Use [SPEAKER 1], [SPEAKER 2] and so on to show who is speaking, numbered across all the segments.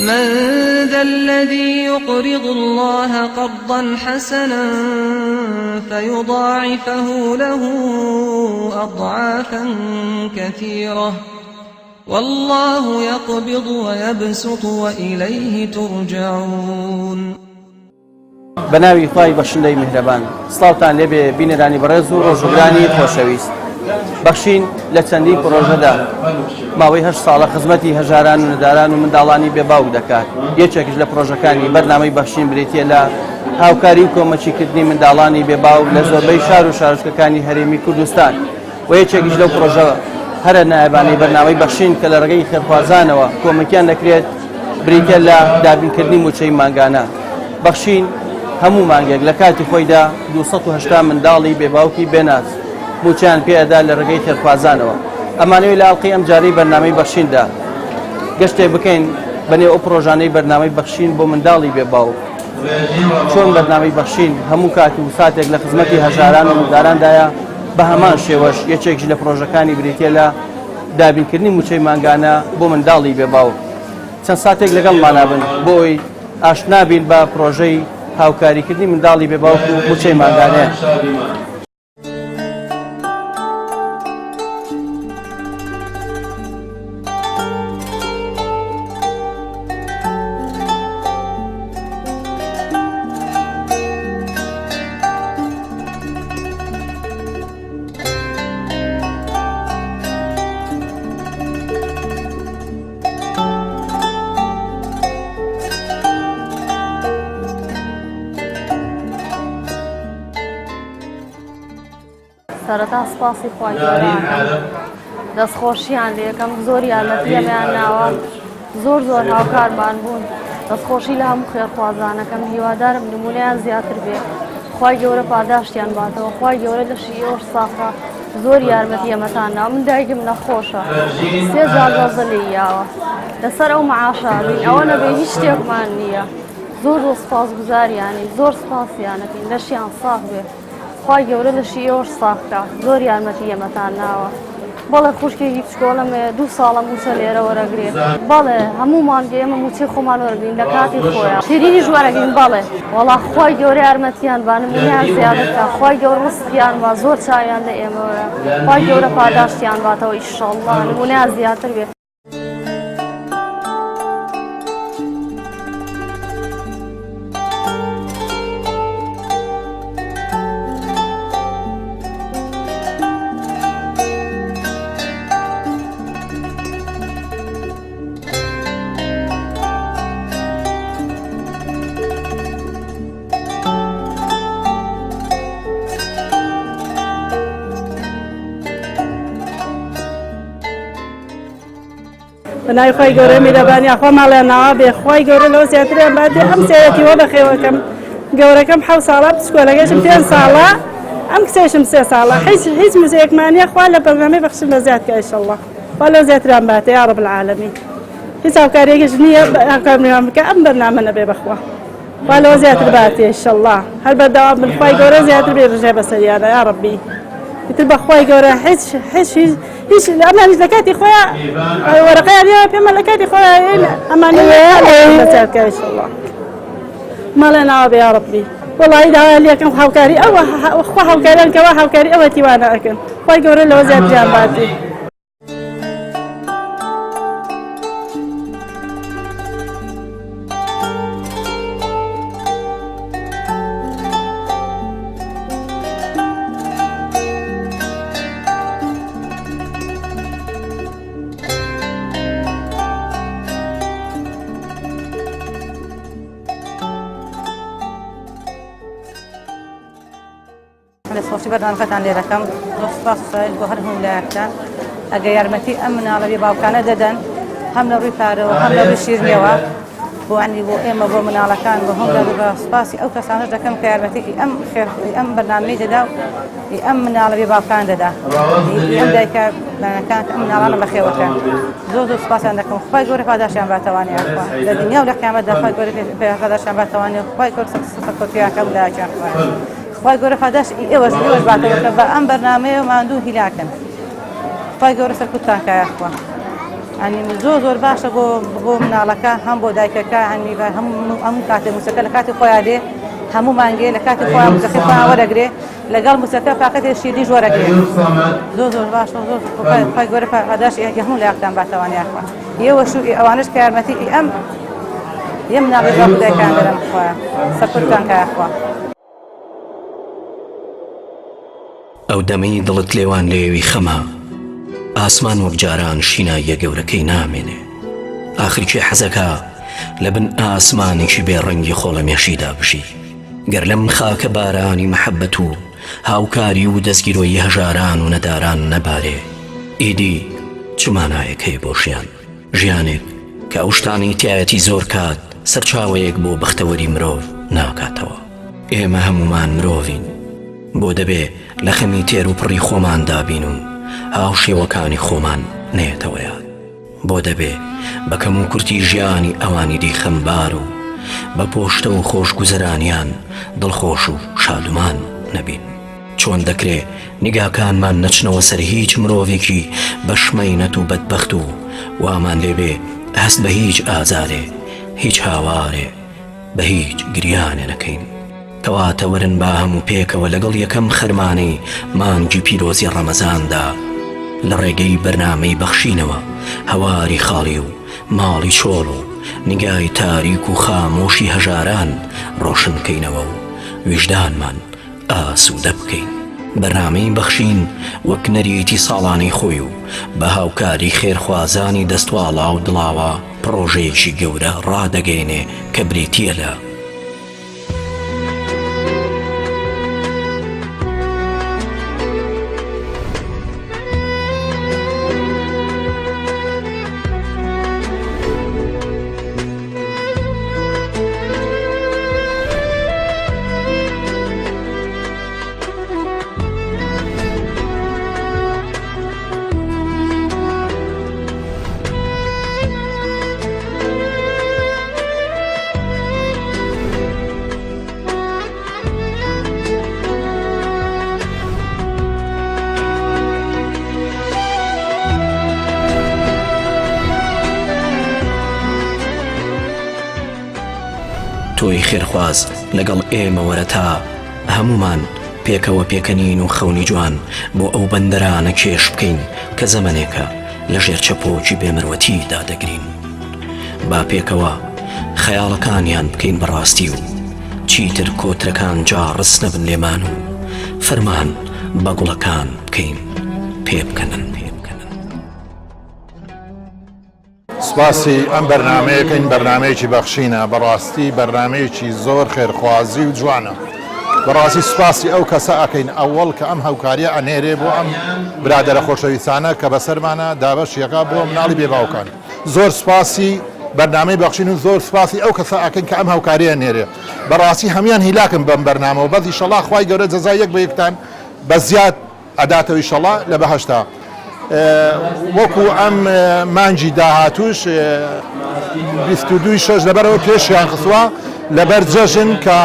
[SPEAKER 1] من ذا الذي يقرض الله قرضا حسنا فيضاعفه له أضعافا كثيرة والله يقبض ويبسط وإليه ترجعون.
[SPEAKER 2] بناوی خوای بەخشندەی میهرەبان سڵاوتان لێبێ بینەرانی بەڕێز و ڕۆژوگرانی خۆشەویست. بەخشین لە چەندین پرۆژەدا ماوەی 8 ساڵە خزمەتی هەژاران و نەداران و منداڵانی بێباوک دەکات. یەکێکش لە پرۆژەکانی بەرنامەی بەخشین بریتیە لە هاوکاری و کۆمەچیکردنی منداڵانی بێباوک لە زۆربەی شار و شارۆچکەکانی هەرێمی کوردستان و یەکێکیش لەو پرۆژە هەرە نایبانەی بەرنامەی بەخشین کە لە ڕێگەی خێرخوازانەوە کۆمەکیان دەکرێت بریتیە لە دابینکردنی موچەی مانگانە. بەخشین هەموو مانگێک لە کاتی خۆیدا 280 منداڵی بێباوکی بێناز موچیان پێدا لە ڕێگەی خێرخوازانەوە. ئەمانەوەی لە ئەڵقەی ئەم جارەی بەرنامەی بەخشیندا گەشتێ بکەین بەنێو ئەو پرۆژانەی بەرنامەی بەخشین بۆ منداڵی بێباوک چۆن بەرنامەی بەخشین هەموو کاتی و ساتێک لە خزمەتی هەژاران و مندارandایە بە هەمان شێوەش یەکێکش لە پرۆژەکانی بریتیە لە دابینکردنی موچەی مانگانە بۆ منداڵی بێباوک. چەند ساتێک لەگەڵمانە بن بۆی ئاشنابین بە پرۆژەی هاوکاریکردنی منداڵی بێباوک و موچەی مانگانەیە.
[SPEAKER 3] سەرەتا سپاسی خوای گەورەکەم دەستخۆشییان لێ یەکەم زۆر یارمەتیەمیان ناوە زۆر هاوکارمان بوون دەستخۆشی لە هەموو خێرخوازانەکەم هیوادارم نمونەیان زیاتر بێ خوای گەورە پاداشتیان باتەوە خوای گەورە لە شیۆش ساخە زۆر یارمەتی ئەمەتان ناوە من دایکم نەخۆشە 3 جار ڕۆژە لێیاوە لەسەر ئەو معاشا بین ئەوە نەبێ هیچ شتێکمان نییە زۆر سپاسگوزاریانی زۆر سپاسیانەکەین لەشیان ساغ بێ خوای گەورە لە شیۆش ساخکە زۆر یارمەتی ئەمەتان ناوە. بەڵێ خوشکێکی بچکۆڵەمێ 2 ساڵە موچە لێرە وەرەگرێت بەڵێ هەمومان ئێمە موچەی خۆمان وەرگین لە کاتی خۆیان شیرینیش وەرەگرین بەڵێ وەڵا خوای گەورە یارمەتیان با نمونەیان زیادەکە خوای گەورە ڕزقیان با زۆر چاویان لە ئێمەوەرە خوای گەورە پاداشتیان باتەوە ئیشەڵڵا نمونەیان زیاتر بێت.
[SPEAKER 4] بەناوی خۆی گەورە میرەبانی ئەخوا ماڵیان ناوا بێ خۆی گەورە لەوە زیاتریان بادێ ئەم سێرەتیوە بەخێوەکەم گەورەکەم 7 ساڵە پسکۆلەکەشم 5 ساڵە ئەم کچێشم 3 ساڵە هیچ موزەیەکمانیە خوا لە بەرنامەی بەخشن لە زیادکە ئینشەڵڵا خوا لەو زیاتریان باتێ یا رب العالەمین هیچ هاوکاریەکیش نییە هاوکاریان بکە ئەم بەرنامە نەبێ بەخوا خوا لەوە زیاتر باتێ ئینشەڵڵا هەر بەردەوام بن خۆی گەورە زیاتر بێ ڕژێ بەسەریانە یا ڕەبی تر بەخوای گەورە هیچ ئەمانیش لە کاتی خۆیان وەرەقەیان پێمە لە کاتی خۆیان ئەمانەکە ئینشەڵڵا ماڵێ ناوە بێ یا ڕەبی وەڵی داوا لێکم هاوکاری ئەوە خوا هاوکاریان کەوا هاوکاری ئەوە تیوانە ئەکەن خۆی گەورە لەوە زیاتریان باتی.
[SPEAKER 5] دەستخۆشی بەرنامەکەتان لێ دەکەم سپاس بۆ هەر هەموو لایەکتان ئەگە یارمەتی ئەم مناڵە بێ باوکانە دەدەن هەم لە ڕووی پارەوە هەم لە ڕووی شیرنیەوە بۆ عنی بۆ ئێمە بۆ مناڵەکان بۆ هەم لە سپاسی ئەو کەسانش دەکەم کە یارمەتێکی ئەم بەرنامەی دەدا و ئەم مناڵە بێ باوکان دەدا ئەم دایکە لەنەکان ئەم مناڵانە بەخێوەکەن زۆر سپاسیان دەکەم خوای گەورە پاداشیان باتەوانێ لە دنیا و لە قیامەتدا خوای گەورە پاداشیان باتەوانێ خوای گەورە سەکۆتیاکە و لایەکیان خوای گەورە پاداش ئێوەش باتەوە بە ئەم بەرنامەیە ماندوو هیلاکەن خوای گەورە سەرکوتتان کایە خوا ینی زۆر باشە بۆ مناڵەکە هەم بۆ دایکەکە ینی هەموو کاتێ موسەکە لە کاتی خۆیان دێ هەموو مانگێ لە کاتی خۆیان موسەکەی خۆیان وەرەگرێ لەگەڵ موسەکە فاقەتێ شیرینیش وەرەگرێ زۆر باشە زۆر خۆی گەورە پاداشی هەموو لایەکتان باتەوانیان خوا ئێوەش و ئەوانش کە یارمەتی ئەم یە مناڵی جواب دایکان دەرم خۆیان سەپۆرتتان کایە خوا
[SPEAKER 6] ئەو دەمەی دڵت لێوان لێوی خەمە ئاسمان وەک جاران شیناییە گەورەکەی نامێنێ ئاخر کێ حەزەکە لە بن ئاسمانێکی بێڕەنگی خۆڵەمێشیدا بژی گەر لەم خاکە بارانی مەحەبەت و هاوکاری و دەستگیرۆیی هەژاران و نەداران نەبارێ ئیدی چمانایەک هەیە بۆ ژیانێک کە ئەو شتانی تایەتی زۆر کات سەرچاوەیەک بۆ بەختەوەری مرۆڤ ناکاتەوە ئێمە هەمومان مرۆڤین بۆ دەبێ لە خەمی تێر و پڕی خۆمان دابین و هاو شێوەکانی خۆمان نێتەوە یاد بۆ دەبێ بەکەم و کورتی ژیانی ئەوانی دی خەمبار و بە پۆشتە و خۆشگوزەرانیان دڵخۆش و شادومان نەبین چۆن دەکرێ نیگاکانمان نەچنەوە سەر هیچ مرۆڤێکی بەشمەینەت و بەدبەخت و وامان لێبێ هەست بە هیچ ئازارێ هیچ هاوارێ بە هیچ گریانێ نەکەین کەواتە وەرن با هەموو پێکەوە لەگەڵ یەکەم خەرمانەی مانگی پیرۆزی ڕەمەزاندا لە ڕێگەی بەرنامەی بەخشینەوە هەواری خاڵی و ماڵی چۆڵ و نیگای تاریک و خامۆشی هەژاران ڕۆشنکەینەوە و ویژدانمان ئاسوودە بکەین بەرنامەی بەخشین وەک نەریتی ساڵانەی خۆی و بە هاوکاری خێرخوازانی دەستواڵا و دڵاوە پرۆژەیەکی گەورە ڕادەگەینێ کە بریتیە لە تۆی خێرخواز لەگەڵ ئێمە وەرە تا هەمومان پێکەوە پێکەنین و خەونی جوان بۆ ئەو بەندەرانە کێش بکەین کە زەمانێکە لە ژێر چەپۆکی بێمەروەتیدا دەگرین با پێکەوە خەیاڵەکانیان بکەین بەڕاستی و چیتر کۆترەکان جاڕس نەبن لێمان و فەرمان بە گوڵەکان بکەین پێ بکەنن
[SPEAKER 7] سپاسی ئەم بەرنمەیەکەین بەرنمەیەکی بەخشینە بەڕاستی بەرنمەیەکی زۆر خێرخوازی و جوانە بەڕاستی سپاسی ئەو کەسە ئەکەین ئەوەڵ کە ئەم هەوکاریە ئەنێرێ بۆ ئەم برادەرە خۆشەویستانە کە بەسەرمانە دابەشیەکە بۆ مناڵی بێباوکان زۆر سپاسی بەرنامەی بەخشین و زۆر سپاسی ئەو کەسە ئەکەین کە ئەم هەوکاریە نێرێ بەڕاستی هەمیان هیلاکن بەم بەرنامەوە بەس ئیشەڵا خوای گەورە جەزای یەک بە یەکتان بە زیاد ئەداتەوە ئیشەڵا لە بەهەشتا وەکو ئەم مانجی داهاتوش 22 شەش لەبەرەوە پێشیان خسووە لەبەر جەژن کە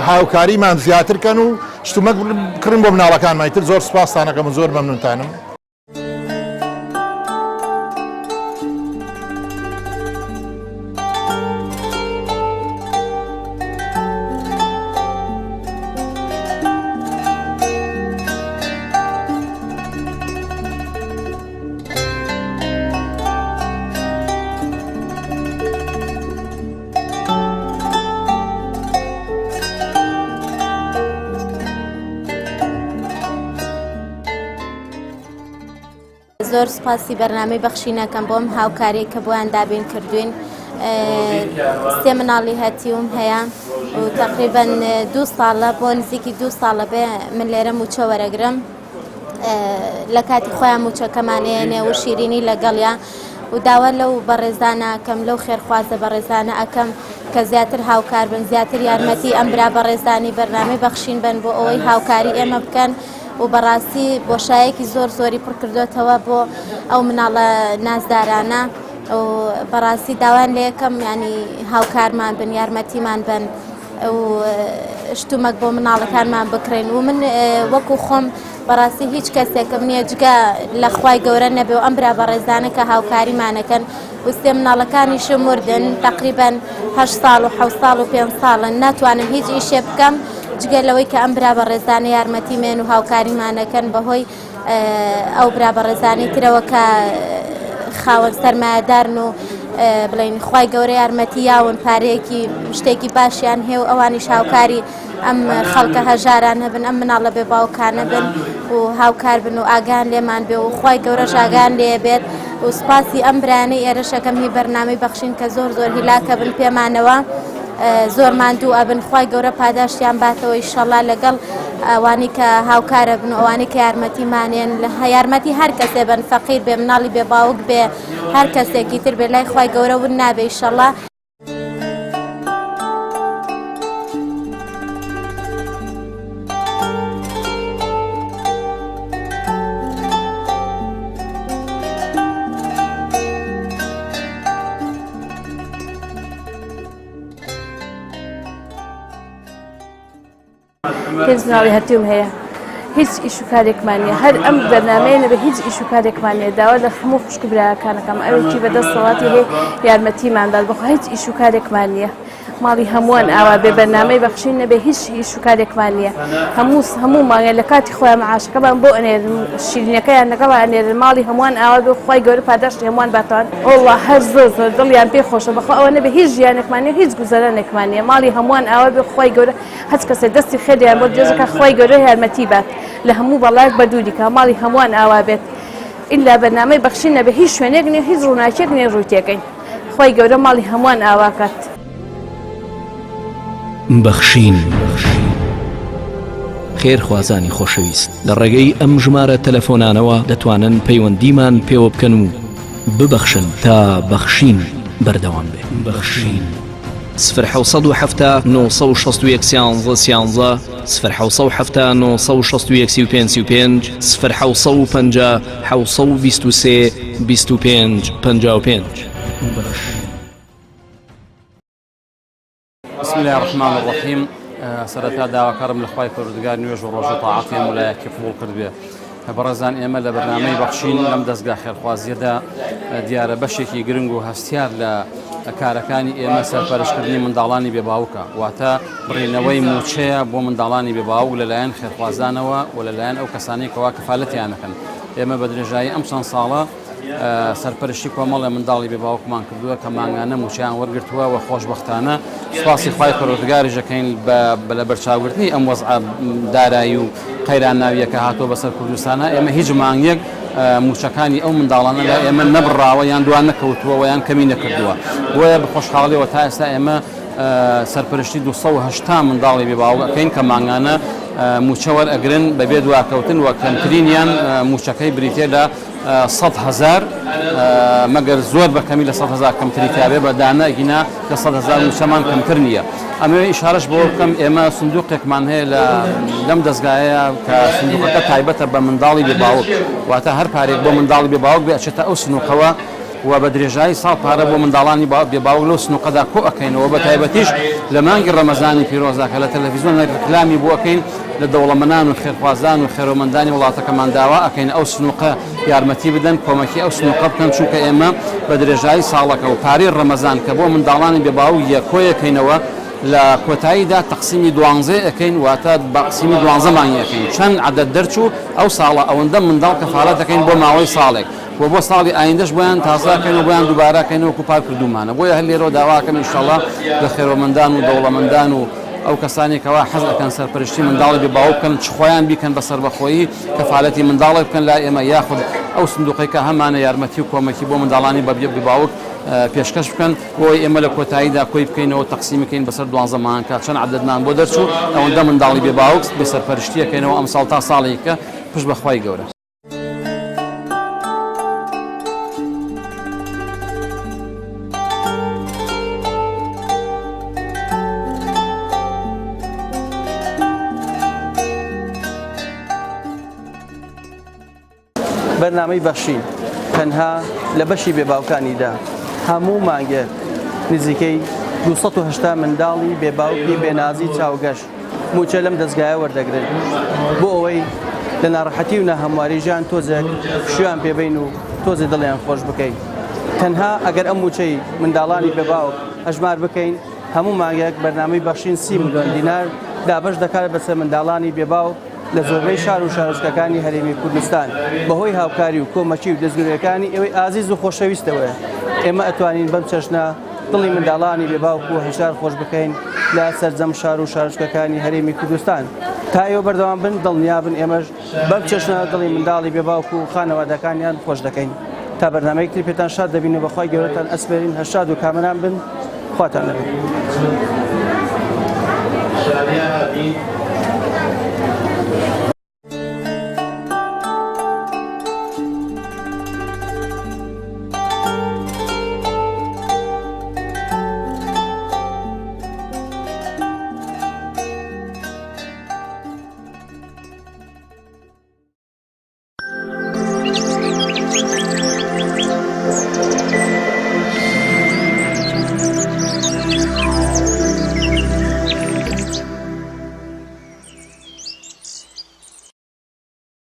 [SPEAKER 7] هاوکاریمان زیاترکەن و شتومەک کڕین بۆ مناڵەکانمان تر زۆر سپاسانەکەم و زۆر مەمنونتانم
[SPEAKER 8] زۆر سپاسی بەرنامەی بەخشینەکەم بۆم هاوکاری کە بۆیان دابین کردوین سێ مناڵی هەتیوم هەیە و تقریبەن 2 ساڵە بۆ نزیکی 2 ساڵە بێ من لێرە موچە وەرەگرم لە کاتی خۆیان موچەکەمانێنێ و شیرینی لەگەڵیان و داوا لەو بەڕێزانە ئەکەم لەو خێرخوازە بەڕێزانە ئەکەم کە زیاتر هاوکار بن زیاتر یارمەتی ئەم برا بەڕێزانی بەرنامەی بەخشین بن بۆ ئەوەی هاوکاری ئێمە بکەن و بەڕاستی بۆشایەکی زۆر زۆری پڕ کردوێتەوە بۆ ئەو مناڵە نازدارانە و بەڕاستی داوان لێ یەکەم ینی هاوکارمان بن یارمەتیمان بن و شتومەک بۆ مناڵەکانمان بکڕین و من وەکو خۆم بەڕاستی هیچ کەسێکم نییە جگە لە خوای گەورە نەبێ و ئەم برا بەڕێزانە کە هاوکاریمانەکەن و سێ مناڵەکانیشم مردن تقریبا 8 ساڵ و 7 ساڵ و 5 ساڵن ناتوانم هیچ ئیشێ بکەم جگە لەوەی کە ئەم برا بەڕێزانە یارمەتیمێن و هاوکاریمانەکەن بەهۆی ئەو برا بەڕێزانی ترەوە کە خاوەن سەرمایەدارن و بڵین خوای گەورە یارمەتی یاون پارەیەکی شتێکی باشیان هەیە و ئەوانیش هاوکاری ئەم خەڵکە هەژاران هەبن ئەم مناڵە بێ باوکانە بن و هاوکار بن و ئاگان لێمان بێ و خوای گەورەش ئاگان لێ بێت و سوپاسی ئەم برانەی ئێرەشەکەم هی بەرنامەی بەخشین کە زۆر زۆر هیلاکە بن پێمانەوە زۆر ماندوو ئەبن خوای گەورە پاداشتیان باتەوە ئینشەڵا لەگەڵ ئەوانی کە هاوکارە بن و ئەوانی کە یارمەتیمانێن لە یارمەتی هەر کەسێ بن فەقیر بێ مناڵی بێ باوک بێ هەر کەسێکی تر بێ لای خوای گەورە ون نابێ ئینشەڵا.
[SPEAKER 4] هیچ ناوی هەتیوم هەیە هیچ ئیش و کارێکمان نییە هەر ئەم بەرنامەیە نەبێ هیچ ئیش و کارێکمان نییە داوا لە هەموو خوشک برایەکانەکەم ئەوێکی بەدەستەڵاتی هەیە یارمەتیمانداد بخۆ هیچ ئیش و کارێکمان نییە ماڵی هەمووان ئاوا بێ بەرنامەی بەخشین نەبێ هیچ ئیش و کارێکمان نییە هەموو مانگە لە کاتی خۆیان معاشەکەمان بۆ ئەنێرن شیرینەکەیان لەگەڵ ئەنێرن ماڵی هەمووان ئاوا بێ خوای گەورە پاداشتی هەمووان باتوان ئۆڵا هەر زۆر دڵیان پێ خۆشە بەخۆ ئەوە نەبێ هیچ ژیانێکمان نییە هیچ گوزەرانێکمان نییە ماڵی هەمووان ئاوا بێ خوای گەورە هەچ کەسێ دەستی خێریان بۆ دێزەکە خوای گەورە یارمەتی بات لە هەموو بەڵایەک بەدووریکە ماڵی هەمووان ئاوا بێت ئیلا بەرنامەی بەخشین نەبێ هیچ شوێنێک نییە هیچ ڕووناکێک نییە ڕووی تێکەین خوای گەورە ماڵی هەمووان ئاواکات.
[SPEAKER 6] بەخشین خێرخوازانی خۆشەویست لە ڕێگەی ئەم ژمارە تەلەفۆنانەوە دەتوانن پەیوەندیمان پێوە بکەن و ببەخشن تا بەخشین بەردەوام بێ. بەخشین 0 961 11 0 965 0 723 25 55.
[SPEAKER 2] بسم الله الرحمن الرحيم. سرتا داواکارم لەخوای پەروەردگار نوێژ و ڕۆژە تاعەتیان ویلایەتی قبوڵ کردبێ. بەڕێزان ئێمە لە بەرنامەی بەخشین لەم دەستگا خێرخوازیەدا دیارە بەشێکی گرنگ و هەستیار لە کارەکانی ئێمە سەرپەرشکردنی منداڵانی بێباوکە واتە بڕینەوەی موچەیە بۆ منداڵانی بێباوک لەلایەن خێرخوازانەوە و لەلایەن ئەو کەسانی کەوا کەفالەتیانەکەن. ئێمە بە درێژایی ئەم چەند ساڵە سەرپەرشتی کۆمەڵە منداڵی بێباوکمان کردووە کە مانگانە موچیان وەرگرتووە و خۆشبەختانە سوپاسی خوای پەروەردگاریش دەکەین لە بەرچاوگرتنی ئەم وەزع دارایی و قەیران ناویە کە هاتۆ بەسەر کوردستانە ئێمە هیچ مانگێک موچەکانی ئەو منداڵانە لە ئێمە نەبڕاوە یان دوان نەکەوتووە یان کەمی نەکردووە بۆیە بەخۆشحاڵیەوە تا ئێستا ئێمە سەرپەرشتی 280 منداڵی بێباوک ئەکەین کە مانگانە موچە وەرئەگرن بەبێ دواکەوتن وە کەمترینیان موچەکەی بریتێ لە 100,000 مەگەر زۆر بەکەمی لە 100,000 کەمتری تابێ بەدانە ئەگینا لە 100,000 موچەمان کەمتر نییە. ئەمە ئیشارەش بۆ بکەم ئێمە سندوقێکمان هەیە لەم دەستگایە کە سندوقەکە تایبەتە بە منداڵی بێباوک واتە هەر پارێک بۆ منداڵی بێباوک بێ ئەچێتە ئەو سنووقەوە و بە درێژایی ساڵ پارە بۆ منداڵانی بێباوک لەو سنووقەدا کۆ ئەەکەینەوە بە تایبەتیش لە مانگی ڕەمەزانی پیرۆزاکە لە تەلەڤیزۆن ڕکلامی بۆ ئەەکەین لە دەوڵەمەندان و خێرخوازان و خێرۆمەندانی وڵاتەکەمان داوا ئەەکەین ئەو سنووقە یارمەتی بدەن کۆمەکی ئەو سنووقە بکەن چونکە ئێمە بە درێژایی ساڵەکە و پارەی ڕەمەزان کە بۆ منداڵانی بێباوک یەکۆیەکەینەوە لە کۆتاییدا تەقسیمی 12 ئەەکەین واتە بەقسیمی 12 مانگیەکەین چەند عەدەد دەرچوو ئەو ساڵە ئەوەندە منداڵ کەفالەت دەکەین بۆ ماوەی ساڵێک بۆ ساڵی ئایندەش بۆیان تازاکەین و بۆیان دووبارەکەینەوە کوپار کردومانە بۆیە هەر لێرەوە داواکەم ئینشەڵڵا لە خێرۆمەندان و دەوڵەمەندان و ئەو کەسانێکەوە حەز دەکەن سەرپەرشتی منداڵی بێباوک بکەن چخۆیان بیکەن بە سەربەخۆیی کەفالەتی منداڵی بکەن لا ئێمە یاخود ئەو سندوقی کە هەمانە یارمەتی و کۆمەکی بۆ منداڵانی بێباوک پێشکەش بکەن بۆی ئێمە لە کۆتاییدا کۆی بکەینەوە تەقسیمەکەین بەسەر 12 مانگکە چەند عەدەدمان بۆ دەرچوو ئەوەندە منداڵی بێباوک بێ سەرپەرشتیەکەینەوە ئەم ساڵ تا ساڵێکە پشت بەخوای گەورە. بەرنامەی بەخشین تەنها لە بەشی بێباوکانیدا هەموو مانگێ نزیکەی 280 منداڵی بێباوکی بێنازی چاوگەشت موچە لەم دەستگایە وەردەگرن بۆ ئەوەی لە ناڕەحەتی و ناهەمواری ژیان تۆزێک شویان پێبین و تۆزێ دڵیان خۆش بکەین تەنها ئەگەر ئەم موچەی منداڵانی بێباوک هەژمار بکەین هەموو مانگێک بەرنامەی بەخشین 30 ملیۆن دینار دابش دەکات بەسەر منداڵانی بێباوک لە زۆربەی شار و شارۆچکەکانی هەرێمی کوردستان بەهۆی هاوکاری و کۆمەچی و دەستگرێکانی ئێوەی ئازیز و خۆشەویستەوەە ئێمە ئەتوانین بەم چەشنە دڵی منداڵانی بێباوک و هەژار خۆش بکەین لە سەرجەم شار و شارۆچکەکانی هەرێمی کوردستان تا ئێوە بەردەوام بن دڵنیا بن ئێمەش بەم چەشنە دڵی منداڵی بێباوک و خانەوادەکانیان خۆش دەکەین تا بەرنامەیەکی پێتان شاد دەبین و بەخوای گەورەتان ئەسپێرین هەشاد و کامەران بن خواتان لەبێت